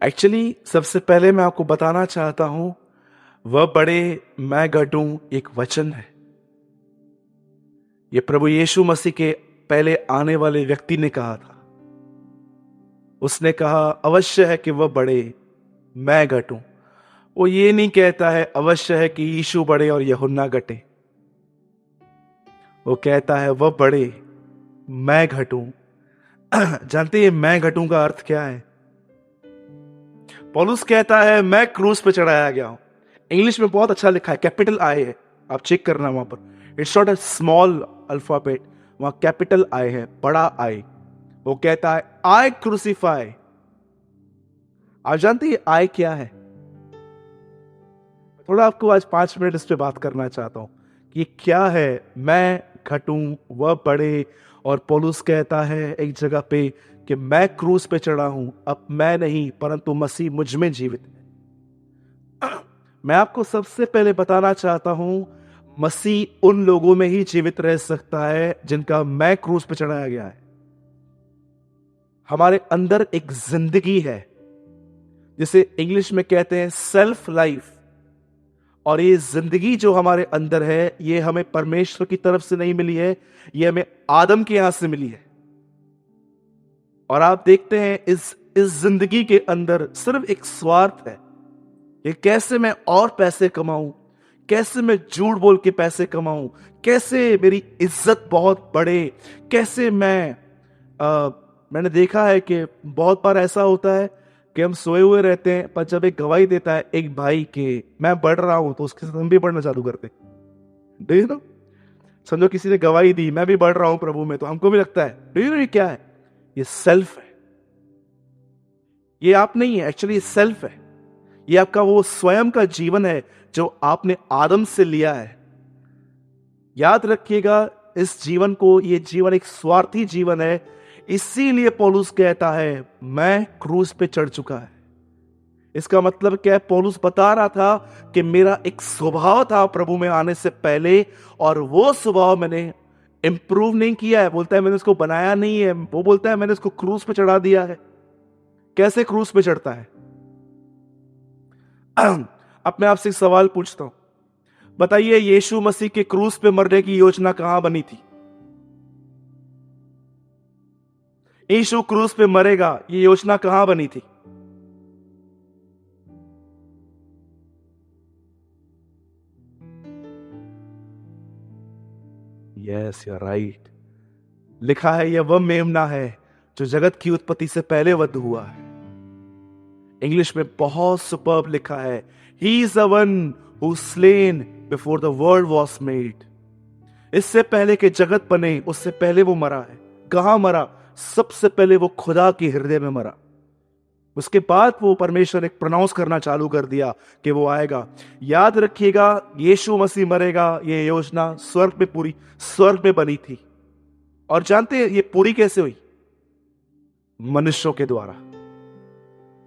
Actually सबसे पहले मैं आपको बताना चाहता हूं, वह बड़े मैं घटूं एक वचन है। यह प्रभु यीशु मसीह के पहले आने वाले व्यक्ति ने कहा था। उसने कहा अवश्य है कि वह बड़े मैं घटूं। वो ये नहीं कहता है अवश्य है कि यीशु बड़े और यूहन्ना घटे। वो कहता है वह बड़े मैं घटूं। जानते हैं मैं घटूं का अर्थ क्या है? पौलुस कहता है मैं क्रूस पे चढ़ाया गया हूं। इंग्लिश में बहुत अच्छा लिखा है, कैपिटल आई है, आप चेक करना वहां पर। It's not a small alphabet, वहां कैपिटल आई है, बड़ा आई। वो कहता है आई क्रूसीफाई। आप जानते हैं आई क्या है? थोड़ा आपको आज 5 मिनट इस पे बात करना चाहता हूं कि क्या है मैं घटूं वह बढ़े। और पौलुस कहता है एक जगह पे कि मैं क्रूस पे चढ़ा हूं, अब मैं नहीं परंतु मसीह मुझ में जीवित है। मैं आपको सबसे पहले बताना चाहता हूं, मसीह उन लोगों में ही जीवित रह सकता है जिनका मैं क्रूस पे चढ़ाया गया है। हमारे अंदर एक जिंदगी है जिसे इंग्लिश में कहते हैं सेल्फ लाइफ। और ये जिंदगी जो हमारे अंदर है, ये हमें परमेश्वर की तरफ से नहीं मिली है, ये हमें आदम के यहां से मिली है। और आप देखते हैं इस जिंदगी के अंदर सिर्फ एक स्वार्थ है कि कैसे मैं और पैसे कमाऊं, कैसे मैं झूठ बोल के पैसे कमाऊं, कैसे मेरी इज्जत बहुत बढ़े, कैसे मैंने देखा है कि बहुत बार ऐसा होता है कि हम सोए हुए रहते हैं, पर जब एक गवाही देता है एक भाई के मैं बढ़ रहा हूं, तो उसके साथ हम भी बढ़ना चालू करते। Do you know? समझो किसी ने गवाही दी मैं भी बढ़ रहा हूं प्रभु में, तो हमको भी लगता है। डू यू नो ये क्या है? ये सेल्फ है। ये आप नहीं है, एक्चुअली सेल्फ है। ये आपका वो स्वयं का जीवन है जो आपने आदम से लिया है। याद रखिएगा इस जीवन को, ये जीवन एक स्वार्थी जीवन है। इसीलिए पौलुस कहता है मैं क्रूस पे चढ़ चुका है। इसका मतलब क्या है? पौलुस बता रहा था कि मेरा एक स्वभाव था प्रभु में आने से पहले, और वो स्वभाव मैंने इंप्रूव नहीं किया है। बोलता है मैंने उसको बनाया नहीं है, वो बोलता है मैंने उसको क्रूस पे चढ़ा दिया है। कैसे क्रूस पे चढ़ता है? अब मैं आपसे एक सवाल पूछता हूं, बताइए यीशु मसीह के क्रूस पे मरने की योजना कहां बनी थी? यीशु क्रूस पे मरेगा, ये योजना कहां बनी थी? Yes you are right. लिखा है यह वह मेमना है जो जगत की उत्पत्ति से पहले वध हुआ है। इंग्लिश में बहुत सुपर्ब लिखा है, he is the one who slain before the world was made. इससे पहले के जगत बने, उससे पहले वो मरा है। कहां मरा? सबसे पहले वो खुदा के हृदय में मरा। उसके बाद वो परमेश्वर ने प्रोनाउंस करना चालू कर दिया कि वो आएगा। याद रखिएगा यीशु मसीह मरेगा, ये योजना स्वर्ग में बनी थी। और जानते हैं ये पूरी कैसे हुई? मनुष्यों के द्वारा।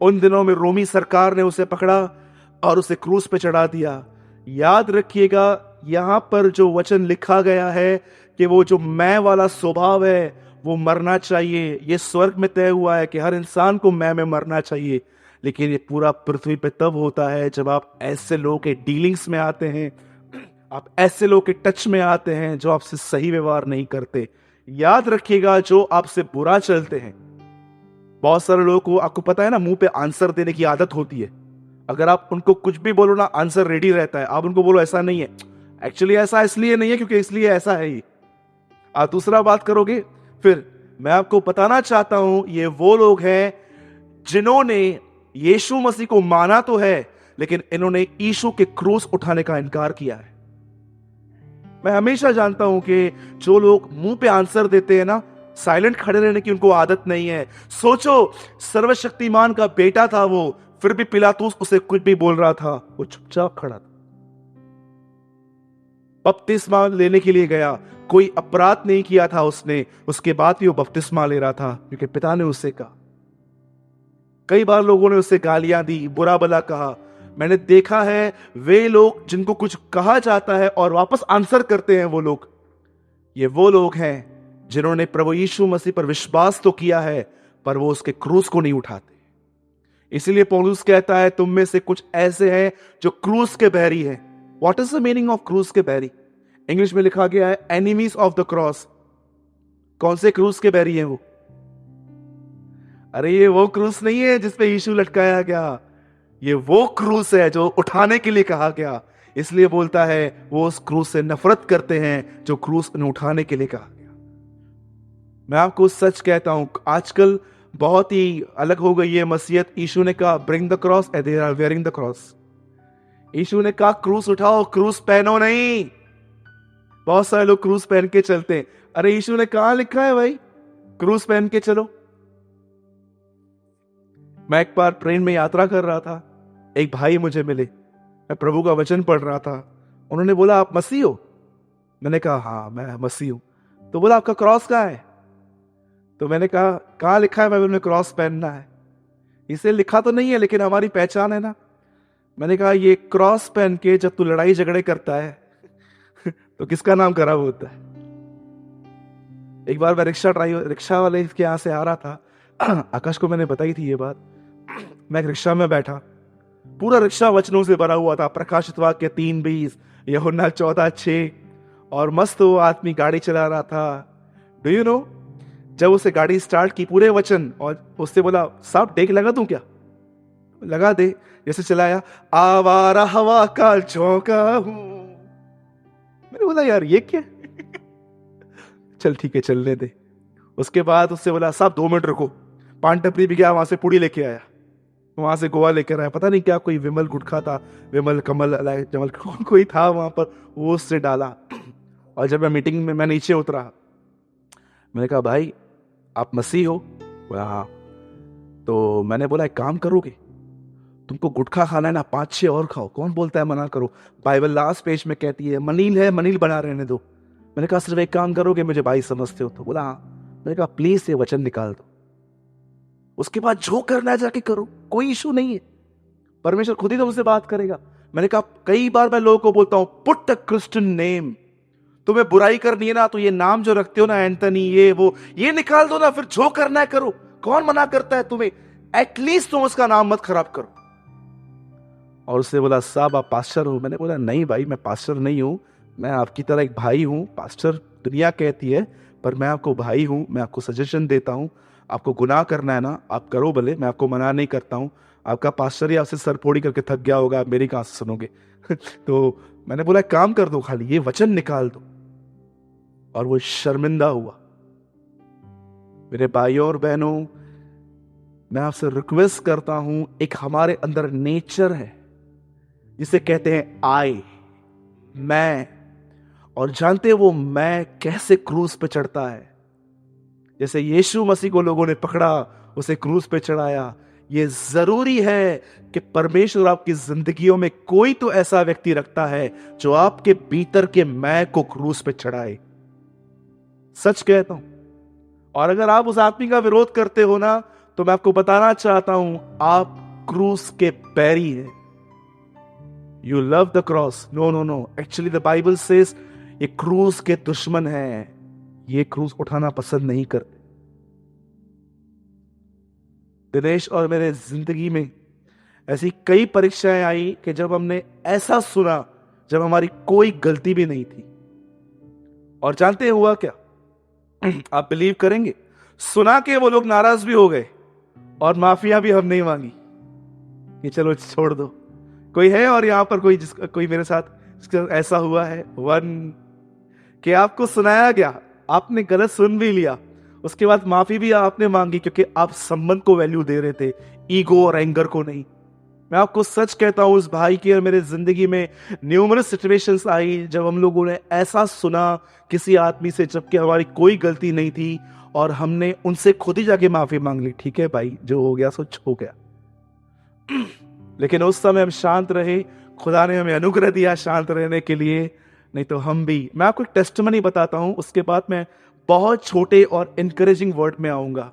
उन दिनों में रोमी सरकार ने उसे पकड़ा और उसे क्रूस पे चढ़ा दिया। याद रखिएगा यहां पर जो वचन लिखा गया है कि वो जो मैं वाला स्वभाव है वो मरना चाहिए। ये स्वर्ग में तय हुआ है कि हर इंसान को मैं में मरना चाहिए। लेकिन ये पूरा पृथ्वी पे तब होता है जब आप ऐसे लोगों के डीलिंग्स में आते हैं, आप ऐसे लोगों के टच में आते हैं जो आपसे सही व्यवहार नहीं करते। याद रखिएगा जो आपसे बुरा चलते हैं, बहुत सारे लोगों को आपको पता है ना, मुंह पे आंसर देने की आदत होती है। अगर आप उनको कुछ भी बोलो ना, आंसर रेडी रहता है। आप उनको बोलो ऐसा नहीं है, एक्चुअली ऐसा इसलिए नहीं है क्योंकि इसलिए ऐसा है ही। आप दूसरा बात करोगे, फिर मैं आपको बताना चाहता हूं ये वो लोग हैं जिन्होंने यीशु मसीह को माना तो है, लेकिन इन्होंने यीशु के क्रूस उठाने का इनकार किया है। मैं हमेशा जानता हूं कि जो लोग मुंह पे आंसर देते हैं ना, साइलेंट खड़े रहने की उनको आदत नहीं है। सोचो सर्वशक्तिमान का बेटा था वो, फिर भी पिलातुस उसे कुछ भी बोल रहा था, वो चुपचाप खड़ा था। बपतिस्मा लेने के लिए गया, कोई अपराध नहीं किया था उसने, उसके बाद भी वो बपतिस्मा ले रहा था क्योंकि पिता ने उससे कहा। कई बार लोगों ने उससे गालियां दी, बुरा भला कहा। मैंने देखा है वे लोग जिनको कुछ कहा जाता है और वापस आंसर करते हैं, वो लोग हैं जिन्होंने प्रभु यीशु मसीह पर विश्वास तो किया है पर वो उसके क्रूस को नहीं उठाते। इसीलिए पौलुस कहता है तुम में से कुछ ऐसे हैं जो क्रूस के बैरी हैं। What is the meaning of क्रूस के बैरी? इंग्लिश में लिखा गया है एनिमीज ऑफ द क्रॉस। कौन से क्रूस के बैरी हैं वो? अरे ये वो क्रूस नहीं है जिसपे यीशु लटकाया गया, ये वो क्रूस है जो उठाने के लिए कहा गया। इसलिए बोलता है वो उस क्रूस से नफरत करते हैं जो क्रूस उन्हें उठाने के लिए कहा गया। मैं आपको सच कहता हूं, आजकल बहुत ही अलग हो गई है मसीहत। यीशु ने कहा bring the cross and they are wearing the cross. Yeshu ने कहा क्रूस उठाओ, क्रूस पहनो नहीं। बहुत सारे लोग क्रूस पहन के चलते हैं। अरे यीशु ने कहा लिखा है भाई क्रूस पहन के चलो। मैं एक बार ट्रेन में यात्रा कर रहा था, एक भाई मुझे मिले, मैं प्रभु का वचन पढ़ रहा था। उन्होंने बोला आप मसीह हो? मैंने कहा हाँ मैं मसीह हूं। तो बोला आपका क्रॉस कहाँ है? तो मैंने कहा कहाँ लिखा है बाइबल में क्रॉस पहनना है? इसे लिखा तो नहीं है लेकिन हमारी पहचान है ना। मैंने कहा ये क्रॉस पहन के जब तू लड़ाई झगड़े करता है तो किसका नाम खराब होता है? एक बार मैं रिक्शा वाले के यहाँ से आ रहा था आकाश को मैंने बताई थी ये बात। मैं एक रिक्शा में बैठा, पूरा रिक्शा वचनों से भरा हुआ था, प्रकाशित वाक्य 3:20, यूहन्ना 14:6, और मस्त वो आदमी गाड़ी चला रहा था। डू यू नो, जब उसे गाड़ी स्टार्ट की पूरे वचन, और उससे बोला साहब टेक लगा दूं क्या? लगा दे। जैसे चलाया आवारा हवा का झोंका हूं, मैंने बोला यार ये क्या चल ठीक है चलने दे। उसके बाद उससे बोला साहब 2 मिनट रुको, पान टपरी भी गया, वहां से पूड़ी लेके आया, वहां से गोवा लेकर आया, पता नहीं क्या कोई विमल गुटखा था, विमल कमल जमल कोई था वहां पर, वो उससे डाला। और जब मैं मीटिंग में मैं नीचे उतरा, मैंने कहा भाई आप मसीह हो? बोला हाँ। तो मैंने बोला एक काम करोगे, तुमको गुटखा खाना है ना 5-6 और खाओ, कौन बोलता है मना करो? बाइबल लास्ट पेज में कहती है मनील है मनील बना रहने दो। मैंने कहा सिर्फ एक काम करोगे, मुझे भाई समझते हो? तो बोला हाँ। मैंने कहा प्लीज ये वचन निकाल दो, उसके बाद जो करना है जाके करो, कोई इशू नहीं है, परमेश्वर खुद ही तुमसे बात करेगा। मैंने कहा कई बार मैं लोगों को बोलता हूं पुट अ क्रिश्चियन नेम, तुम्हें बुराई करनी है ना तो ये नाम जो रखते हो ना एंथनी ये वो, ये निकाल दो ना, फिर जो करना है करो, कौन मना करता है तुम्हें? एटलीस्ट तुम उसका नाम मत खराब करो। और उससे बोला साहब आप पास्टर हो? मैंने बोला नहीं भाई मैं पास्टर नहीं हूं, मैं आपकी तरह एक भाई हूं। पास्टर दुनिया कहती है, पर मैं आपको भाई हूं, मैं आपको सजेशन देता हूं। आपको गुनाह करना है ना आप करो भले, मैं आपको मना नहीं करता हूं। आपका पास्टर ही आपसे सर फोड़ी करके थक गया होगा, आप मेरी कहां से सुनोगे तो मैंने बोला काम कर दो, खाली ये वचन निकाल दो। और वो शर्मिंदा हुआ। मेरे भाइयों और बहनों, मैं आपसे रिक्वेस्ट करता हूं, एक हमारे अंदर नेचर है जिसे कहते हैं आई, मैं, और जानते वो मैं कैसे क्रूस पे चढ़ता है? जैसे यीशु मसीह को लोगों ने पकड़ा, उसे क्रूस पे चढ़ाया। ये जरूरी है कि परमेश्वर आपकी जिंदगियों में कोई तो ऐसा व्यक्ति रखता है जो आपके भीतर के मैं को क्रूस पे चढ़ाए। सच कहता हूं। और अगर आप उस आदमी का विरोध करते हो ना, तो मैं आपको बताना चाहता हूं आप क्रूस के बैरी हैं। You love the cross, no no no, actually the Bible says ये क्रूस के दुश्मन हैं, ये क्रूस उठाना पसंद नहीं करते। दिनेश और मेरे जिंदगी में ऐसी कई परीक्षाएं आई कि जब हमने ऐसा सुना जब हमारी कोई गलती भी नहीं थी। और जानते हैं हुआ क्या? आप बिलीव करेंगे, सुना के वो लोग नाराज भी हो गए और माफिया भी हम नहीं मांगी कि चलो छोड़ दो। कोई है और यहां पर कोई मेरे साथ ऐसा हुआ है? वन, कि आपको सुनाया गया, आपने गलत सुन भी लिया, उसके बाद माफी भी आपने मांगी क्योंकि आप संबंध को वैल्यू दे रहे थे, ईगो और एंगर को नहीं। मैं आपको सच कहता हूं, उस भाई की और मेरे जिंदगी में न्यूमरस सिचुएशंस आई जब हम लोगों ने ऐसा सुना किसी आदमी से जबकि हमारी कोई गलती नहीं थी, और हमने उनसे खुद ही जाके माफी मांग ली। ठीक है भाई, जो हो गया सो हो गया। लेकिन उस समय हम शांत रहे, खुदा ने हमें अनुग्रह दिया शांत रहने के लिए, नहीं तो हम भी। मैं आपको एक टेस्टिमनी बताता हूं, उसके बाद मैं बहुत छोटे और इंकरेजिंग वर्ड में आऊंगा।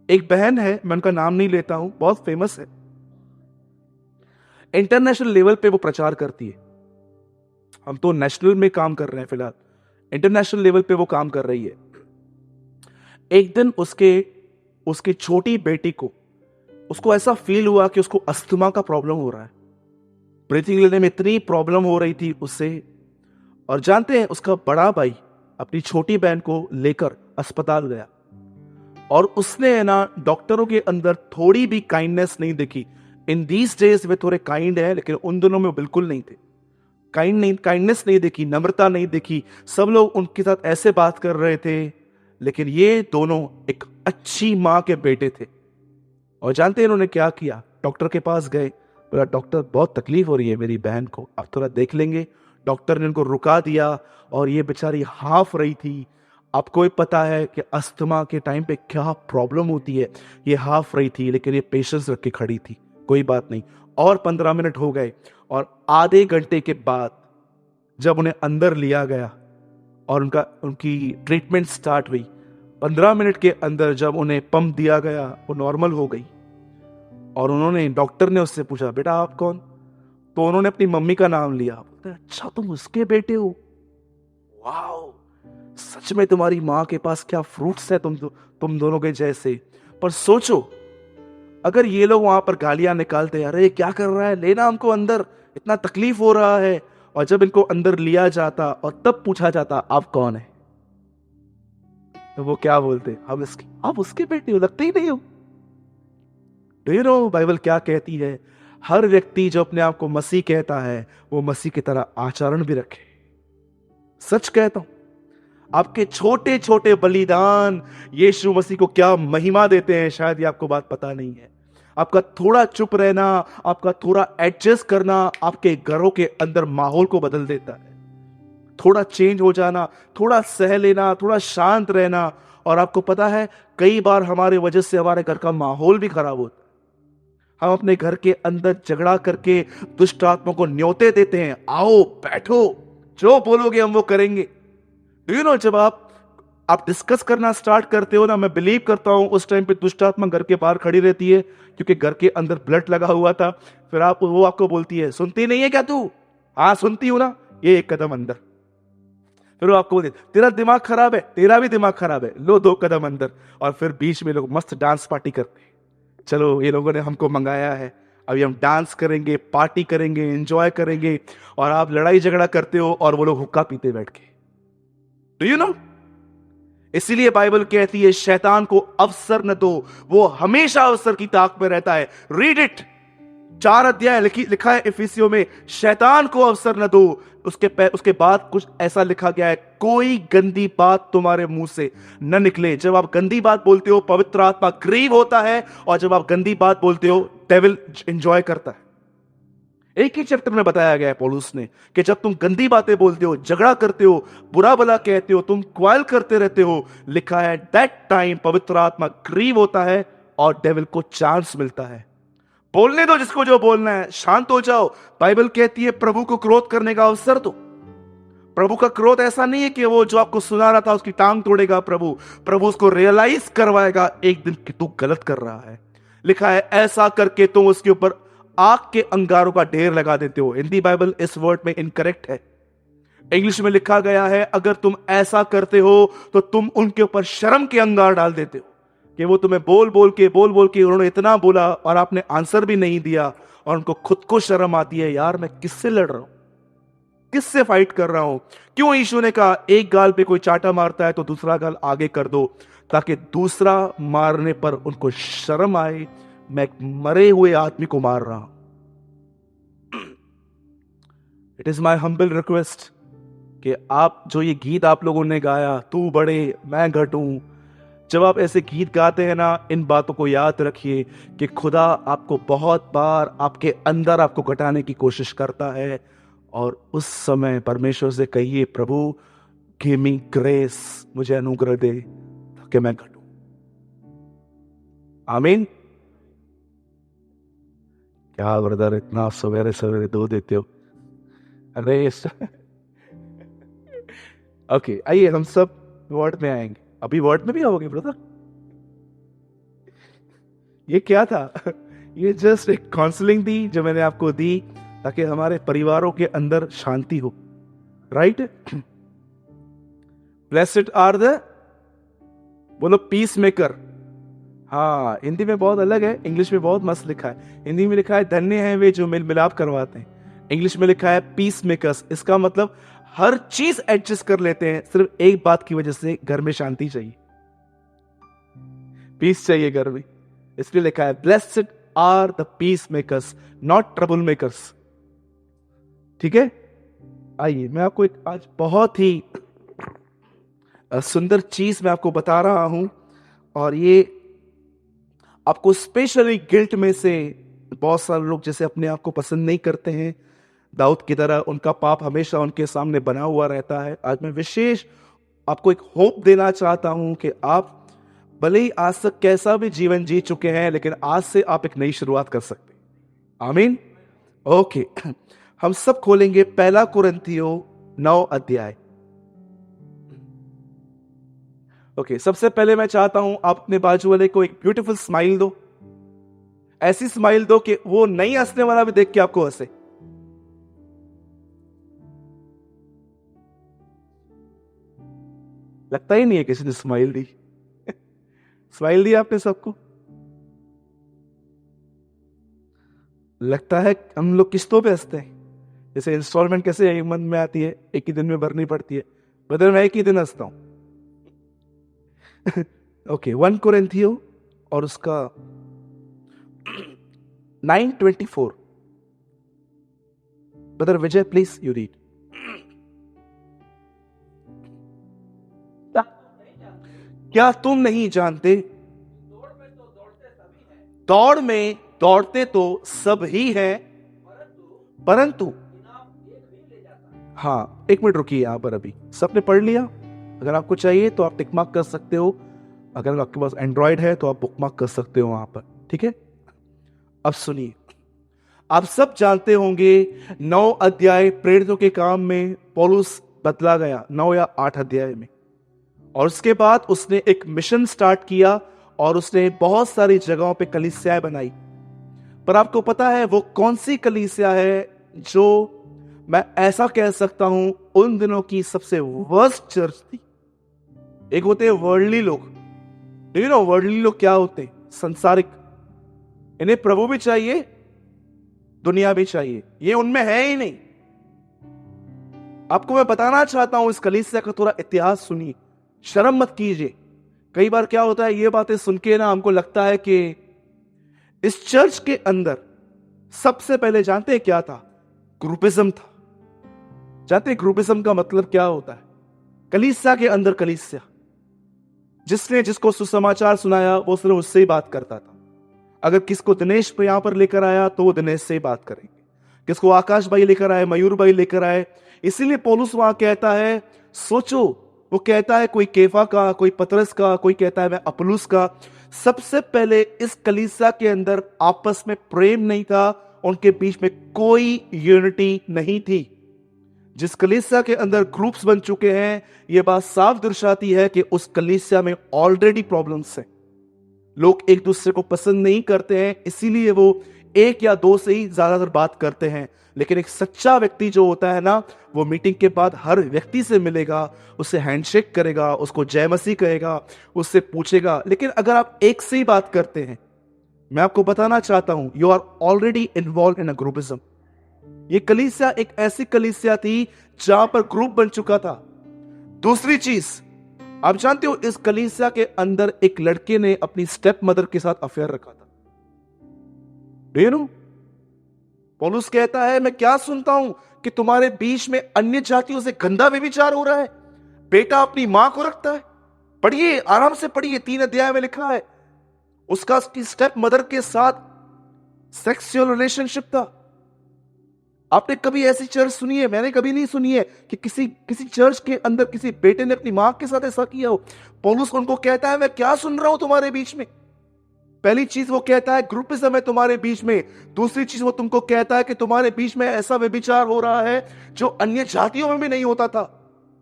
एक बहन है, मैं उनका नाम नहीं लेता हूं, बहुत फेमस है, इंटरनेशनल लेवल पे वो प्रचार करती है। हम तो नेशनल में काम कर रहे हैं फिलहाल, इंटरनेशनल लेवल पे वो काम कर रही है। एक दिन उसके छोटी बेटी को उसको ऐसा फील हुआ कि उसको अस्थमा का प्रॉब्लम हो रहा है। ब्रीथिंग लेने में इतनी प्रॉब्लम हो रही थी उससे। और जानते हैं, उसका बड़ा भाई अपनी छोटी बहन को लेकर अस्पताल गया और उसने ना डॉक्टरों के अंदर थोड़ी भी काइंडनेस नहीं देखी। इन दीज डेज वे थोड़े काइंड है, लेकिन उन दिनों में बिल्कुल नहीं थे। काइंडनेस नहीं देखी, नम्रता नहीं देखी। सब लोग उनके साथ ऐसे बात कर रहे थे, लेकिन ये दोनों एक अच्छी मां के बेटे थे। और जानते हैं इन्होंने क्या किया? डॉक्टर के पास गए, बोला डॉक्टर बहुत तकलीफ हो रही है मेरी बहन को, आप थोड़ा देख लेंगे। डॉक्टर ने इनको रुका दिया और ये बेचारी हाफ रही थी। आपको भी पता है कि अस्थमा के टाइम पे क्या प्रॉब्लम होती है। ये हाफ रही थी, लेकिन ये पेशेंस रख के खड़ी थी। कोई बात नहीं। और 15 मिनट हो गए और आधे घंटे के बाद जब उन्हें अंदर लिया गया और उनकी ट्रीटमेंट स्टार्ट हुई, 15 मिनट के अंदर जब उन्हें पंप दिया गया, वो नॉर्मल हो गई। और उन्होंने, डॉक्टर ने उससे पूछा बेटा आप कौन? तो उन्होंने अपनी मम्मी का नाम लिया। बोलते अच्छा तुम उसके बेटे हो, वाओ, सच में तुम्हारी माँ के पास क्या फ्रूट्स है तुम दोनों के जैसे। पर सोचो, अगर ये लोग वहां पर गालियां निकालते, अरे क्या कर रहा है, लेना हमको अंदर, इतना तकलीफ हो रहा है। और जब इनको अंदर लिया जाता और तब पूछा जाता आप कौन है, तो वो क्या बोलते? आप उसके बेटे हो, लगते ही नहीं हो। डू यू नो बाइबल क्या कहती है? हर व्यक्ति जो अपने आप को मसीह कहता है, वो मसीह की तरह आचरण भी रखे। सच कहता हूं, आपके छोटे छोटे बलिदान यीशु मसीह को क्या महिमा देते हैं, शायद ये आपको बात पता नहीं है। आपका थोड़ा चुप रहना, आपका थोड़ा एडजस्ट करना आपके घरों के अंदर माहौल को बदल देता है। थोड़ा चेंज हो जाना, थोड़ा सह लेना, थोड़ा शांत रहना। और आपको पता है, कई बार हमारे वजह से हमारे घर का माहौल भी खराब होता है। हम अपने घर के अंदर झगड़ा करके दुष्ट आत्मा को न्योते देते हैं, आओ बैठो, जो बोलोगे हम वो करेंगे। डू यू नो, जब आप डिस्कस करना स्टार्ट करते हो ना, मैं बिलीव करता हूं उस टाइम पे दुष्ट आत्मा घर के बाहर खड़ी रहती है, क्योंकि घर के अंदर ब्लड लगा हुआ था। फिर वो आपको बोलती है, सुनती नहीं है क्या तू? हाँ सुनती हूं ना, ये एक कदम अंदर। फिर वो आपको बोलते तेरा दिमाग खराब है, तेरा भी दिमाग खराब है, लो 2 कदम अंदर। और फिर बीच में लोग मस्त डांस पार्टी करते हैं। चलो ये लोगों ने हमको मंगाया है, अभी हम डांस करेंगे, पार्टी करेंगे, एंजॉय करेंगे। और आप लड़ाई झगड़ा करते हो और वो लोग हुक्का पीते बैठ के। डू यू नो, इसीलिए बाइबल कहती है शैतान को अवसर न दो, वो हमेशा अवसर की ताक में रहता है। रीड इट, 4 अध्याय लिखा है इफिसियों में, शैतान को अवसर न दो। उसके बाद कुछ ऐसा लिखा गया है, कोई गंदी बात तुम्हारे मुंह से न निकले। जब आप गंदी बात बोलते हो, पवित्र आत्मा ग्रीव होता है, और जब आप गंदी बात बोलते हो, डेविल एंजॉय करता है। एक ही चैप्टर में बताया गया है पौलुस ने कि जब तुम गंदी बातें बोलते हो, झगड़ा करते हो, बुरा भला कहते हो, तुम क्वाइल करते रहते हो, लिखा है दैट टाइम पवित्र आत्मा ग्रीव होता है और डेविल को चांस मिलता है। बोलने दो जिसको जो बोलना है, शांत हो जाओ। बाइबल कहती है प्रभु को क्रोध करने का अवसर दो। प्रभु का क्रोध ऐसा नहीं है कि वो जो आपको सुना रहा था उसकी टांग तोड़ेगा। प्रभु उसको रियलाइज करवाएगा एक दिन कि तू गलत कर रहा है। लिखा है ऐसा करके तुम उसके ऊपर आग के अंगारों का ढेर लगा देते हो। हिंदी बाइबल इस वर्ड में इनकरेक्ट है। इंग्लिश में लिखा गया है अगर तुम ऐसा करते हो तो तुम उनके ऊपर शर्म के अंगार डाल देते हो। कि वो तुम्हें बोल बोल के उन्होंने इतना बोला और आपने आंसर भी नहीं दिया, और उनको खुद को शर्म आती है, यार मैं किससे लड़ रहा हूं, किससे फाइट कर रहा हूं। क्यों यीशु ने कहा एक गाल पे कोई चाटा मारता है तो दूसरा गाल आगे कर दो, ताकि दूसरा मारने पर उनको शर्म आए, मैं एक मरे हुए आदमी को मार रहा हूं। It is my humble request कि आप जो ये गीत आप लोगों ने गाया, तू बड़े मैं घटूं, जब आप ऐसे गीत गाते हैं ना, इन बातों को याद रखिए कि खुदा आपको बहुत बार आपके अंदर आपको घटाने की कोशिश करता है। और उस समय परमेश्वर से कहिए प्रभु गिव मी ग्रेस, मुझे अनुग्रह दे ताकि मैं घटूं। आमीन। क्या ब्रदर इतना सवेरे सवेरे दो देते हो? अरे ओके आइए हम सब वर्ड में आएंगे। अभी वर्ड में भी आओगे ब्रदर? ये क्या था? ये जस्ट एक काउंसलिंग थी जो मैंने आपको दी ताकि हमारे परिवारों के अंदर शांति हो। राइट? ब्लेस्ड आर द, बोलो पीस मेकर। हाँ, हिंदी में बहुत अलग है, इंग्लिश में बहुत मस्त लिखा है। हिंदी में लिखा है धन्य हैं वे जो मेल मिलाप करवाते हैं। इंग्लिश में लिखा है पीस मेकर्स। इसका मतलब हर चीज एडजस्ट कर लेते हैं, सिर्फ एक बात की वजह से, घर में शांति चाहिए, पीस चाहिए घर में। इसलिए लिखा है blessed are the peace makers, not trouble makers. ठीक है, आइए मैं आपको एक आज बहुत ही सुंदर चीज मैं आपको बता रहा हूं, और ये आपको स्पेशली गिल्ट में से, बहुत सारे लोग जैसे अपने आप को पसंद नहीं करते हैं, दाऊद की तरह उनका पाप हमेशा उनके सामने बना हुआ रहता है। आज मैं विशेष आपको एक होप देना चाहता हूं कि आप भले ही आज तक कैसा भी जीवन जी चुके हैं, लेकिन आज से आप एक नई शुरुआत कर सकते हैं। आमीन। ओके, हम सब खोलेंगे पहला कुरिन्थियों 9 अध्याय। ओके, सबसे पहले मैं चाहता हूं आप अपने बाजू वाले को एक ब्यूटीफुल स्माइल दो। ऐसी स्माइल दो कि वो नहीं हंसने वाला भी देख के आपको हंसे। लगता ही नहीं है किसी ने स्माइल दी। स्माइल दी आपने सबको। लगता है हम लोग किस्तों पे हंसते हैं, जैसे इंस्टॉलमेंट कैसे एक मंथ में आती है, एक ही दिन में भरनी पड़ती है, बदल मैं एक ही दिन हंसता हूं। ओके, 1 कोरिन्थियों और उसका 9:24। Brother Vijay please you read. क्या तुम नहीं जानते, दौड़ में दौड़ते तो सब ही हैं, परंतु हाँ, एक मिनट रुकिए यहां पर, अभी सबने पढ़ लिया? अगर आपको चाहिए तो आप टिक मार्क कर सकते हो, अगर आपके पास एंड्रॉयड है तो आप बुक मार्क कर सकते हो वहां पर। ठीक है, अब सुनिए, आप सब जानते होंगे 9 अध्याय प्रेरितों के काम में पौलुस बदला गया, 9 या 8 अध्याय में, और उसके बाद उसने एक मिशन स्टार्ट किया और उसने बहुत सारी जगहों पे कलीसियाएं बनाई। पर आपको पता है वो कौन सी कलीसिया है जो मैं ऐसा कह सकता हूं उन दिनों की सबसे वर्स्ट चर्च थी? एक होते हैं वर्ल्डली लोग, यू नो वर्ल्डली लोग क्या होते हैं? संसारिक। इन्हें प्रभु भी चाहिए, दुनिया भी चाहिए, ये उनमें है ही नहीं। आपको मैं बताना चाहता हूं, इस कलीसिया का थोड़ा इतिहास सुनिए, शर्म मत कीजिए। कई बार क्या होता है, ये बातें सुन के ना हमको लगता है कि इस चर्च के अंदर सबसे पहले जानते हैं क्या था? ग्रुपिज्म था। जानते हैं ग्रुपिज्म का मतलब क्या होता है? कलीसिया के अंदर कलीसिया, जिसने जिसको सुसमाचार सुनाया वो सिर्फ उससे ही बात करता था। अगर किसको दिनेश पे यहां पर लेकर आया तो वो दिनेश से ही बात करेंगे, किसको आकाश भाई लेकर आए, मयूर भाई लेकर आए। इसीलिए पौलुस वहां कहता है, सोचो, वो कहता है कोई केफा का, कोई पतरस का, कोई कहता है मैं अपुलुस का। सबसे पहले इस कलीसिया के अंदर आपस में प्रेम नहीं था, उनके बीच में कोई यूनिटी नहीं थी। जिस कलीसिया के अंदर ग्रुप्स बन चुके हैं, यह बात साफ दर्शाती है कि उस कलीसिया में ऑलरेडी प्रॉब्लम्स हैं। लोग एक दूसरे को पसंद नहीं करते हैं, इसीलिए वो एक या दो से ही ज्यादातर बात करते हैं। लेकिन एक सच्चा व्यक्ति जो होता है ना, वो मीटिंग के बाद हर व्यक्ति से मिलेगा, उससे हैंडशेक करेगा, उसको जय मसीह कहेगा, उससे पूछेगा। लेकिन अगर आप एक से ही बात करते हैं, मैं आपको बताना चाहता हूं, you are already involve in a groupism. ये कलीसिया एक ऐसी कलीसिया थी जहां पर ग्रुप बन चुका था। दूसरी चीज, आप जानते हो इस कलीसिया के अंदर एक लड़के ने अपनी स्टेप मदर के साथ अफेयर रखा था। Do you know? पौलुस कहता है, मैं क्या सुनता हूं कि तुम्हारे बीच में अन्य जातियों से गंदा व्यभिचार हो रहा है। बेटा अपनी मां को रखता है। पढ़िए, आराम से पढ़िए, 3 अध्याय में लिखा है उसका उसकी स्टेप मदर के साथ सेक्सुअल रिलेशनशिप था। आपने कभी ऐसी चर्च सुनी है? मैंने कभी नहीं सुनी है कि किसी चर्च के अंदर किसी बेटे ने अपनी मां के साथ ऐसा किया हो। पौलुस उनको कहता है, मैं क्या सुन रहा हूं तुम्हारे बीच में। पहली चीज वो कहता है ग्रुपिज्म है तुम्हारे बीच में। दूसरी चीज वो तुमको कहता है कि तुम्हारे बीच में ऐसा व्यभिचार हो रहा है जो अन्य जातियों में भी नहीं होता था।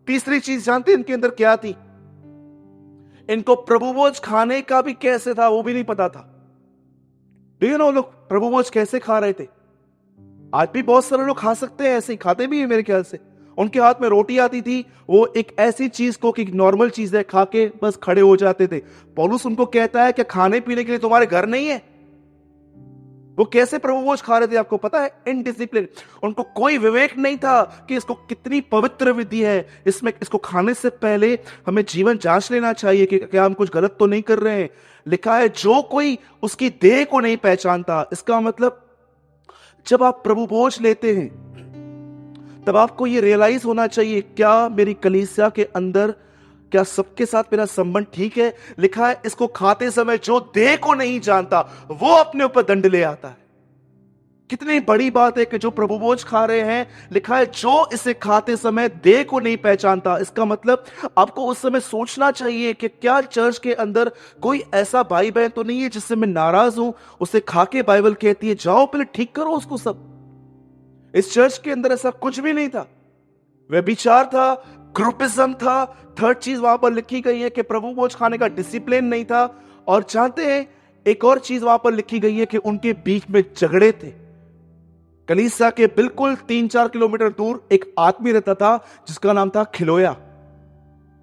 तीसरी चीज जानते इनके अंदर क्या थी? इनको प्रभुभोज खाने का भी कैसे था वो भी नहीं पता था। डू यू नो लोग प्रभुभोज कैसे खा रहे थे? आज भी बहुत सारे लोग खा सकते हैं, ऐसे ही खाते भी हैं मेरे ख्याल से। उनके हाथ में रोटी आती थी, वो एक ऐसी चीज को कि नॉर्मल चीज है, खा के बस खड़े हो जाते थे। पौलुस उनको कहता है कि खाने पीने के लिए तुम्हारे घर नहीं है। वो कैसे प्रभु भोज खा रहे थे आपको पता है? इनडिसिप्लिन। उनको कोई विवेक नहीं था कि इसको कितनी पवित्र विधि है, इसमें इसको खाने से पहले हमें जीवन जांच लेना चाहिए कि क्या हम कुछ गलत तो नहीं कर रहे हैं। लिखा है जो कोई उसकी देह को नहीं पहचानता। इसका मतलब जब आप प्रभु भोज लेते हैं तब आपको यह रियलाइज होना चाहिए, क्या मेरी कलीसिया के अंदर, क्या सबके साथ मेरा संबंध ठीक है? लिखा है इसको खाते समय जो देह को नहीं जानता वो अपने ऊपर दंड ले आता है। कितनी बड़ी बात है कि जो प्रभु भोज खा रहे हैं, लिखा है जो इसे खाते समय देह को नहीं पहचानता। इसका मतलब आपको उस समय सोचना चाहिए कि क्या चर्च के अंदर कोई ऐसा भाई बहन तो नहीं है जिससे मैं नाराज हूं, उसे खा के बाइबल कहती है जाओ पहले ठीक करो उसको सब। इस चर्च के अंदर ऐसा कुछ भी नहीं था। व्यभिचार था, ग्रुपिज्म था। थर्ड चीज वहां पर लिखी गई है कि प्रभु भोज खाने का डिसिप्लिन नहीं था। और जानते हैं एक और चीज वहां पर लिखी गई है कि उनके बीच में झगड़े थे। कलीसिया के बिल्कुल 3-4 किलोमीटर दूर एक आदमी रहता था जिसका नाम था खिलोया।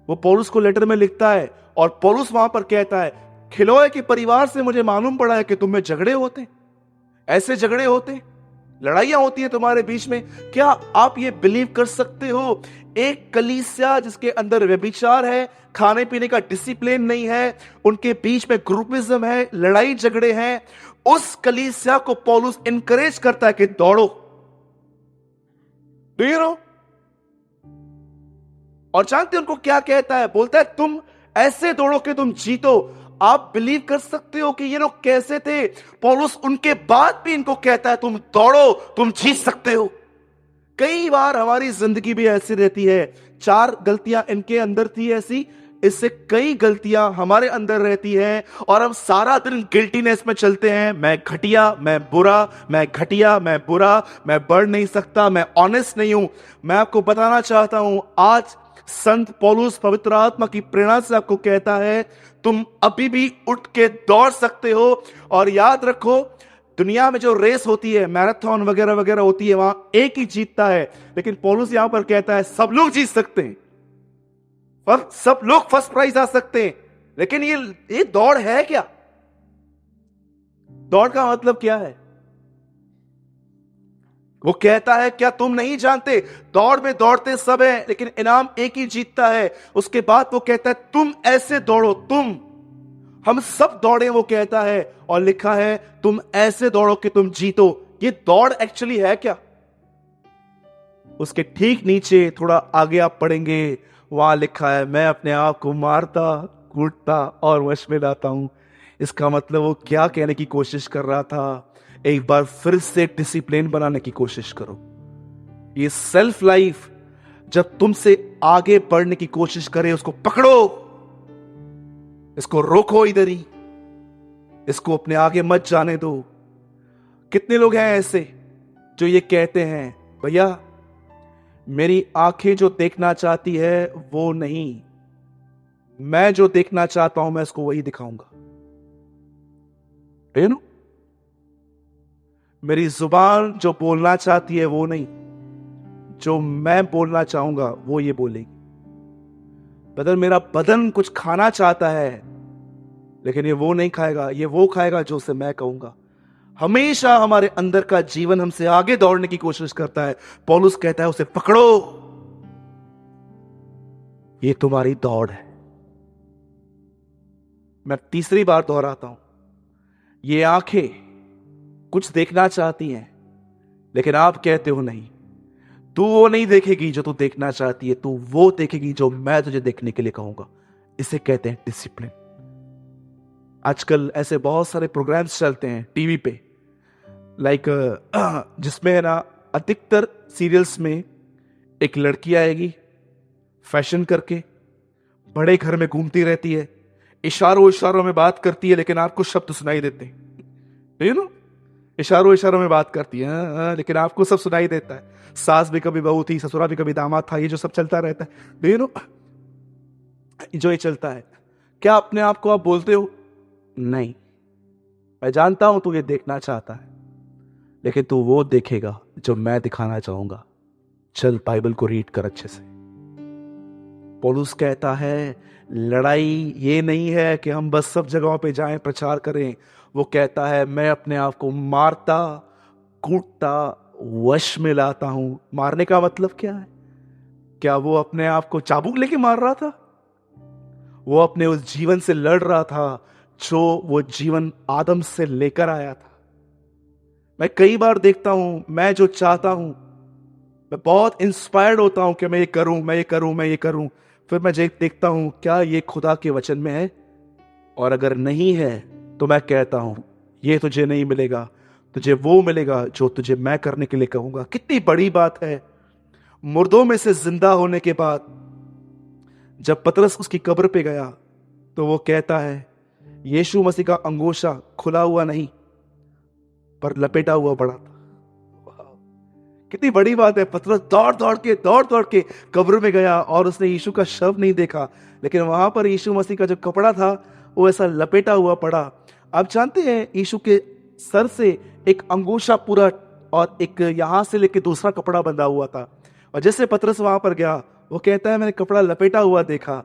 वो पौलुस को लेटर में लिखता है और पौलुस वहां पर कहता है खिलोए के परिवार से मुझे मालूम पड़ा है कि तुम में झगड़े होते, ऐसे झगड़े होते, लड़ाइयां होती हैं तुम्हारे बीच में। क्या आप ये बिलीव कर सकते हो? एक कलीसिया जिसके अंदर व्यभिचार है, खाने पीने का डिसिप्लिन नहीं है, उनके बीच में ग्रुपिज्म है, लड़ाई झगड़े हैं, उस कलीसिया को पौलुस इनकरेज करता है कि दौड़ो। Do you know? और जानते उनको क्या कहता है? बोलता है तुम ऐसे दौड़ो कि तुम जीतो। आप बिलीव कर सकते हो कि ये लोग कैसे थे? पौलुस उनके बाद भी इनको कहता है तुम दौड़ो, तुम जीत सकते हो। कई बार हमारी जिंदगी भी ऐसी रहती है। 4 गलतियां इनके अंदर थी ऐसी, इससे कई गलतियां हमारे अंदर रहती हैं और हम सारा दिन गिल्टीनेस में चलते हैं। मैं घटिया, मैं बुरा, मैं घटिया, मैं बुरा, मैं बढ़ नहीं सकता, मैं ऑनेस्ट नहीं हूं। मैं आपको बताना चाहता हूं आज संत पौलुस पवित्र आत्मा की प्रेरणा से आपको कहता है तुम अभी भी उठ के दौड़ सकते हो। और याद रखो दुनिया में जो रेस होती है, मैराथन वगैरह वगैरह होती है, वहां एक ही जीतता है, लेकिन पौलुस यहां पर कहता है सब लोग जीत सकते हैं, सब लोग फर्स्ट प्राइज आ सकते हैं। लेकिन ये दौड़ है क्या? दौड़ का मतलब क्या है? वो कहता है क्या तुम नहीं जानते दौड़ में दौड़ते सब है लेकिन इनाम एक ही जीतता है। उसके बाद वो कहता है तुम ऐसे दौड़ो, तुम, हम सब दौड़े, वो कहता है। और लिखा है तुम ऐसे दौड़ो कि तुम जीतो। ये दौड़ एक्चुअली है क्या? उसके ठीक नीचे थोड़ा आगे आप पढ़ेंगे, वहां लिखा है मैं अपने आप को मारता, कूटता और वश में लाता हूं। इसका मतलब वो क्या कहने की कोशिश कर रहा था? एक बार फिर से डिसिप्लिन बनाने की कोशिश करो। ये सेल्फ लाइफ जब तुमसे आगे बढ़ने की कोशिश करे, उसको पकड़ो, इसको रोको इधर ही, इसको अपने आगे मत जाने दो। कितने लोग हैं ऐसे जो ये कहते हैं भैया मेरी आंखें जो देखना चाहती है वो नहीं, मैं जो देखना चाहता हूं मैं इसको वही दिखाऊंगा। यू नो, मेरी जुबान जो बोलना चाहती है वो नहीं, जो मैं बोलना चाहूंगा वो ये बोलेगी। बदल मेरा बदन कुछ खाना चाहता है लेकिन ये वो नहीं खाएगा, ये वो खाएगा जो उसे मैं कहूंगा। हमेशा हमारे अंदर का जीवन हमसे आगे दौड़ने की कोशिश करता है। पौलुस कहता है उसे पकड़ो, ये तुम्हारी दौड़ है। मैं तीसरी बार दोहराता हूं, ये आंखें कुछ देखना चाहती हैं लेकिन आप कहते हो नहीं, तू वो नहीं देखेगी जो तू देखना चाहती है, तू वो देखेगी जो मैं तुझे देखने के लिए कहूंगा। इसे कहते हैं डिसिप्लिन। आजकल ऐसे बहुत सारे प्रोग्राम्स चलते हैं टीवी पे, लाइक जिसमें है ना अधिकतर सीरियल्स में एक लड़की आएगी फैशन करके, बड़े घर में घूमती रहती है, इशारों इशारों में बात करती है लेकिन आपको शब्द सुनाई देते हैं। यू नो, इशारों इशारों में बात करती है लेकिन आपको सब सुनाई देता है। सास भी कभी बहू थी, ससुरा भी कभी दामाद था, ये जो सब चलता रहता है, यू नो, जो ये चलता है। क्या अपने आप को आप बोलते हो नहीं, मैं जानता हूं तू ये देखना चाहता है लेकिन तू वो देखेगा जो मैं दिखाना चाहूंगा। चल बाइबल को रीड कर अच्छे से। पौलुस कहता है लड़ाई ये नहीं है कि हम बस सब जगहों पे जाएं प्रचार करें। वो कहता है मैं अपने आप को मारता कूटता वश में लाता हूं। मारने का मतलब क्या है? क्या वो अपने आप को चाबुक लेके मार रहा था? वो अपने उस जीवन से लड़ रहा था जो वो जीवन आदम से लेकर आया था। मैं कई बार देखता हूं, मैं जो चाहता हूं, मैं बहुत इंस्पायर्ड होता हूं कि मैं ये करूं, मैं ये करूं, मैं ये करूं। फिर मैं देखता हूं क्या ये खुदा के वचन में है, और अगर नहीं है तो मैं कहता हूं ये तुझे नहीं मिलेगा, तुझे वो मिलेगा जो तुझे मैं करने के लिए कहूंगा। कितनी बड़ी बात है। मुर्दों में से जिंदा होने के बाद जब पतरस उसकी कब्र पे गया तो वो कहता है यीशु मसीह का अंगोछा खुला हुआ नहीं पर लपेटा हुआ पड़ा था। कितनी बड़ी बात है। पतरस दौड़ दौड़ के कब्र में गया और उसने यीशु का शव नहीं देखा, लेकिन वहां पर यीशु मसीह का जो कपड़ा था वो ऐसा लपेटा हुआ पड़ा। आप जानते हैं यीशु के सर से एक अंगोछा पूरा और एक यहां से लेके दूसरा कपड़ा बंधा हुआ था, और जैसे पतरस वहां पर गया वो कहता है मैंने कपड़ा लपेटा हुआ देखा।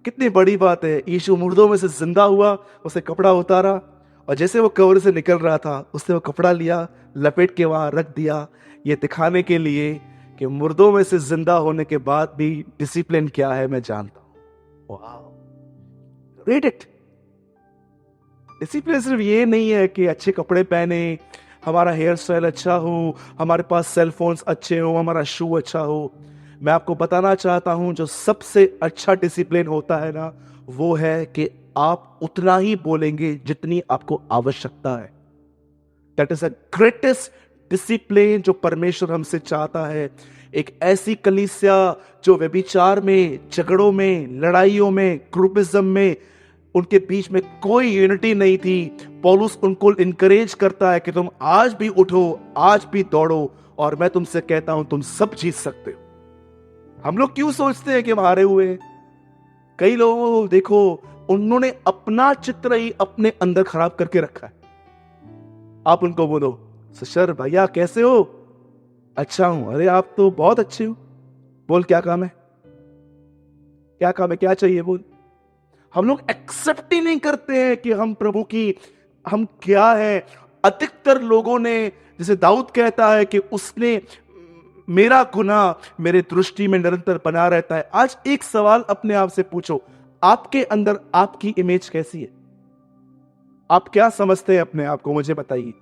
कितनी बड़ी बात है। यीशु मुर्दों में से जिंदा हुआ, उसे कपड़ा उतारा, और जैसे वो कब्र से निकल रहा था उसने वो कपड़ा लिया, लपेट के वहां रख दिया, ये दिखाने के लिए कि मुर्दों में से जिंदा होने के बाद भी डिसिप्लिन क्या है मैं जानता हूं। वाह, रीड इट। डिसिप्लिन सिर्फ ये नहीं है कि अच्छे कपड़े पहने, हमारा हेयर स्टाइल अच्छा हो, हमारे पास सेल फोन्स अच्छे हो, हमारा शू अच्छा हो। मैं आपको बताना चाहता हूं जो सबसे अच्छा डिसिप्लिन होता है ना, वो है कि आप उतना ही बोलेंगे जितनी आपको आवश्यकता है। That is a greatest discipline जो परमेश्वर हमसे चाहता है। एक ऐसी कलीसिया जो व्यभिचार में, झगड़ों में, लड़ाइयों में, ग्रुपिज्म में, उनके बीच में कोई यूनिटी नहीं थी। पौलुस उनको इनकरेज करता है कि तुम आज भी उठो, आज भी दौड़ो, और मैं तुमसे कहता हूं तुम सब जीत सकते हो। हम लोग क्यों सोचते हैं कि हम हारे हुए हैं? कई लोगों को देखो, उन्होंने अपना चित्र ही अपने अंदर खराब करके रखा है। आप उनको बोलो सर भैया कैसे हो? अच्छा हूं। अरे आप तो बहुत अच्छे हो। बोल क्या काम है, क्या काम है, क्या चाहिए बोल। हम लोग एक्सेप्ट ही नहीं करते हैं कि हम प्रभु की, हम क्या है। अधिकतर लोगों ने, जैसे दाऊद कहता है कि उसने मेरा गुनाह मेरे दृष्टि में निरंतर बना रहता है। आज एक सवाल अपने आप से पूछो, आपके अंदर आपकी इमेज कैसी है? आप क्या समझते हैं अपने आप को, मुझे बताइए।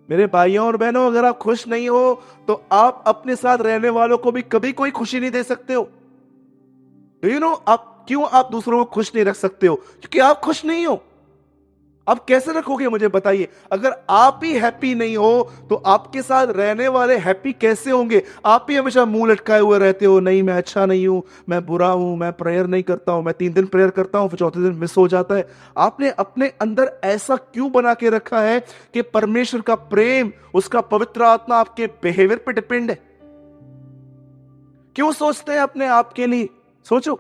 मेरे भाइयों और बहनों, अगर आप खुश नहीं हो तो आप अपने साथ रहने वालों को भी कभी कोई खुशी नहीं दे सकते हो। डू यू नो आप क्यों आप दूसरों को खुश नहीं रख सकते हो? क्योंकि आप खुश नहीं हो। आप कैसे रखोगे मुझे बताइए? अगर आप ही हैप्पी नहीं हो तो आपके साथ रहने वाले हैप्पी कैसे होंगे? आप ही हमेशा मुंह लटकाए हुए रहते हो, नहीं मैं अच्छा नहीं हूं, मैं बुरा हूं, मैं प्रेयर नहीं करता हूं, मैं 3 दिन प्रेयर करता हूं फिर चौथे दिन मिस हो जाता है। आपने अपने अंदर ऐसा क्यों बना के रखा है कि परमेश्वर का प्रेम, उसका पवित्र आत्मा आपके बिहेवियर पे डिपेंड है? क्यों सोचते हैं अपने आप के लिए? सोचो।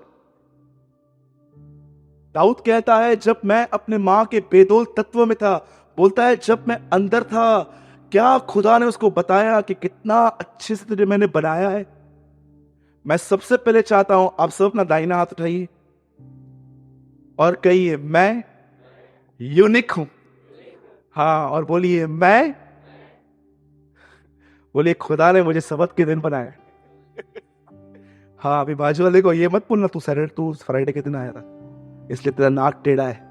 दाऊद कहता है जब मैं अपने मां के बेदोल तत्व में था, बोलता है जब मैं अंदर था, क्या खुदा ने उसको बताया कि कितना अच्छे से तुझे मैंने बनाया है। मैं सबसे पहले चाहता हूं आप सब अपना दाहिना हाथ उठाइए और कहिए मैं यूनिक हूं। हाँ, और बोलिए मैं, बोलिए खुदा ने मुझे सबत के दिन बनाया। हाँ, अभी बाजू वाले को ये मत बोलना तू फ्राइडे के दिन आया था इसलिए तेरा नाक टेढ़ा है।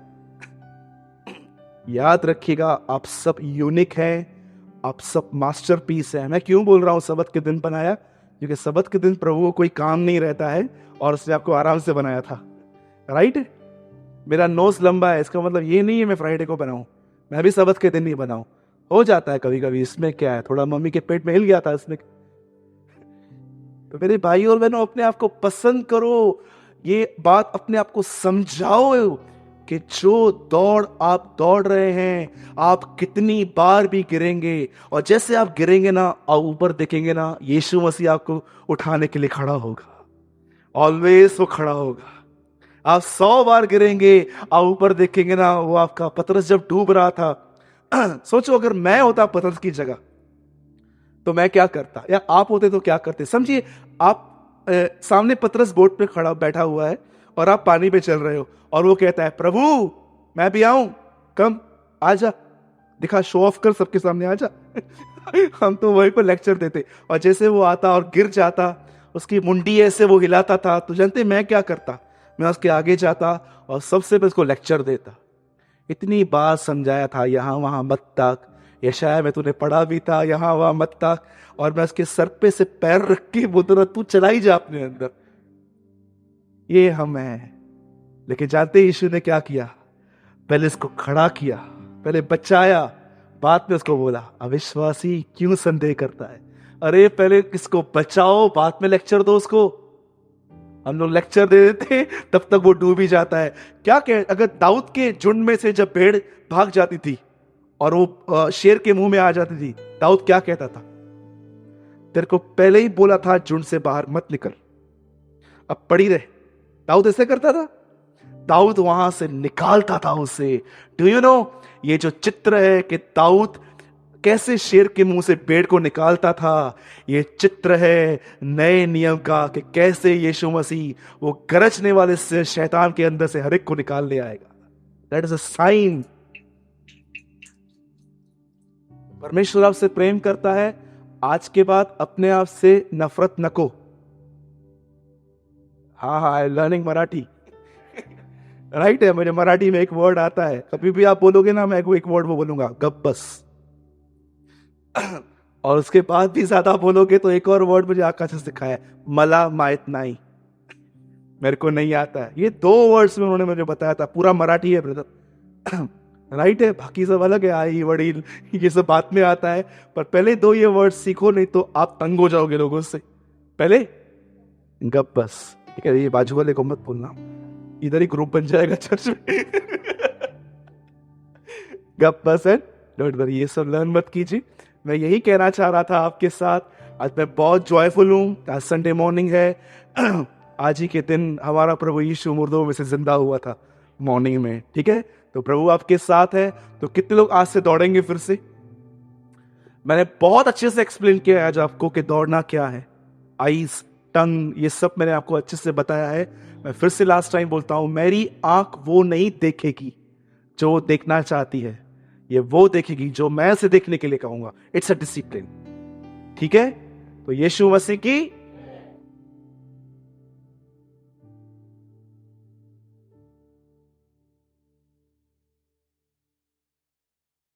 याद रखिएगा आप सब यूनिक हैं, आप सब मास्टरपीस हैं। मैं क्यों बोल रहा हूं सबत के दिन बनाया? क्योंकि सबत के दिन प्रभु को कोई काम नहीं रहता है और उसने आपको आराम से बनाया था। राइट? मेरा नोज लंबा है, इसका मतलब ये नहीं है मैं फ्राइडे को बनाऊं। मैं भी सबत के दिन नहीं बनाऊं। हो जाता है कभी कभी, इसमें क्या है, थोड़ा मम्मी के पेट में हिल गया था इसमें। तो मेरे भाई और बहनों, अपने आप को पसंद करो। ये बात अपने आप को समझाओ कि जो दौड़ आप दौड़ रहे हैं, आप कितनी बार भी गिरेंगे, और जैसे आप गिरेंगे ना, आप ऊपर देखेंगे ना, यीशु मसीह आपको उठाने के लिए खड़ा होगा। ऑलवेज वो खड़ा होगा। आप 100 बार गिरेंगे, आप ऊपर देखेंगे ना, वो आपका पतरस जब डूब रहा था सोचो अगर मैं होता पतरस की जगह, तो मैं क्या करता, या आप होते तो क्या करते? समझिए, आप सामने पतरस बोट पे खड़ा बैठा हुआ है और आप पानी पे चल रहे हो, और वो कहता है, प्रभु मैं भी आऊं, कम आजा, दिखा, शो ऑफ कर सबके सामने, आजा। हम तो वहीं पर लेक्चर देते, और जैसे वो आता और गिर जाता, उसकी मुंडी ऐसे वो हिलाता था, तो जानते मैं क्या करता? मैं उसके आगे जाता और सबसे पहले उसको लेक्चर देता। इतनी बार समझाया था, यहां वहां मत ताक, यशाया में तूने पढ़ा भी था, यहां वहां मत ताक, और मैं उसके सर पे से पैर रख के बोलता रहा, तू चला ही जा अपने अंदर। ये हम हैं। लेकिन जानते यीशु ने क्या किया? पहले इसको खड़ा किया, पहले बचाया, बाद में उसको बोला, अविश्वासी क्यों संदेह करता है? अरे पहले किसको बचाओ, बाद में लेक्चर दो उसको। हम लोग लेक्चर दे देते, तब तक वो डूब ही जाता है। क्या कह, अगर दाऊद के झुंड में से जब भेड़ भाग जाती थी और वो शेर के मुंह में आ जाती थी, दाऊद क्या कहता था? तेरे को पहले ही बोला था झुंड से बाहर मत निकल, अब पड़ी रहे। दाऊद ऐसे करता था, दाऊद वहां से निकालता था उसे। डू यू नो, ये जो चित्र है कि दाऊद कैसे शेर के मुंह से भेड़ को निकालता था, ये चित्र है नए नियम का, कि कैसे यीशु मसीह वो गरजने वाले से शैतान के अंदर से हर एक को निकाल ले आएगा। That is a sign. परमेश्वर आपसे प्रेम करता है। आज के बाद अपने आप से नफरत न को। हाँ हाँ, आई लर्निंग मराठी। राइट है, मुझे मराठी में एक वर्ड आता है, कभी भी आप बोलोगे ना, मैं एक वर्ड वो बोलूंगा, गब्बस। और उसके बाद भी ज्यादा बोलोगे तो एक और वर्ड मुझे आकाश से सिखाया, मला माहित नाही, मेरे को नहीं आता है। ये 2 वर्ड्स में उन्होंने मुझे बताया था। पूरा मराठी है ब्रदर। राइट है, बाकी सब अलग है, आई वड़ील ये सब बात में आता है, पर पहले 2 ये वर्ड सीखो, नहीं तो आप तंग हो जाओगे लोगों से। पहले गब्बस, ठीक है, ये बाजू वाले को मत बोलना, इधर ही ग्रुप बन जाएगा चर्च में। गब्बस है, डोंट वरी, ये सब लर्न मत कीजिए। मैं यही कहना चाह रहा था आपके साथ। आज मैं बहुत जॉयफुल हूँ, आज संडे मॉर्निंग है। आज ही के दिन हमारा प्रभु यीशु मुर्दों में से जिंदा हुआ था मॉर्निंग में, ठीक है। तो प्रभु आपके साथ है। तो कितने लोग आज से दौड़ेंगे फिर से? मैंने बहुत अच्छे से एक्सप्लेन किया है आज आपको कि दौड़ना क्या है। आईज, टंग, ये सब मैंने आपको अच्छे से बताया है। मैं फिर से लास्ट टाइम बोलता हूं, मेरी आंख वो नहीं देखेगी जो देखना चाहती है, ये वो देखेगी जो मैं उसे देखने के लिए कहूंगा। इट्स अ डिसिप्लिन, ठीक है। तो यीशु मसीह की